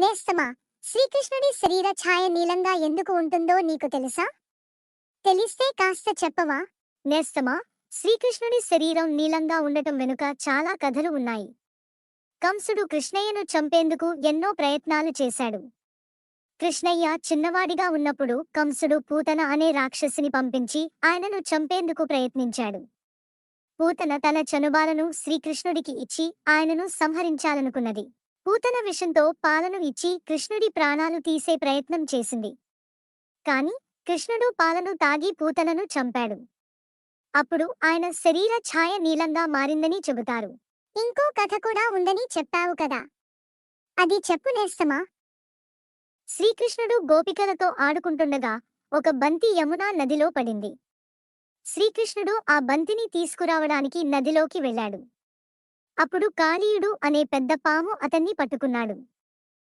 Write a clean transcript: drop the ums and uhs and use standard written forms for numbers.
నేస్తమా, శ్రీకృష్ణుడి శరీర ఛాయ నీలంగా ఎందుకు ఉంటుందో నీకు తెలుసా? తెలిస్తే కాస్త చెప్పవా? నేస్తమా, శ్రీకృష్ణుడి శరీరం నీలంగా ఉండటం వెనుక చాలా కథలు ఉన్నాయి. కంసుడు కృష్ణయ్యను చంపేందుకు ఎన్నో ప్రయత్నాలు చేశాడు. కృష్ణయ్య చిన్నవాడిగా ఉన్నప్పుడు కంసుడు పూతన అనే రాక్షసిని పంపించి ఆయనను చంపేందుకు ప్రయత్నించాడు. పూతన తన చనుబాలను శ్రీకృష్ణుడికి ఇచ్చి ఆయనను సంహరించాలనుకున్నది. పూతన విషంతో పాలను ఇచ్చి కృష్ణుడి ప్రాణాలు తీసే ప్రయత్నం చేసింది. కాని కృష్ణుడు పాలను తాగి పూతనను చంపాడు. అప్పుడు ఆయన శరీర ఛాయ నీలంగా మారిందని చెబుతారు. ఇంకో కథ కూడా ఉందని చెప్పావు కదా, అది చెప్పు నేస్తమా. శ్రీకృష్ణుడు గోపికలతో ఆడుకుంటుండగా ఒక బంతి యమునా నదిలో పడింది. శ్రీకృష్ణుడు ఆ బంతిని తీసుకురావడానికి నదిలోకి వెళ్ళాడు. అప్పుడు కాళీయుడు అనే పెద్ద పాము అతన్ని పట్టుకున్నాడు.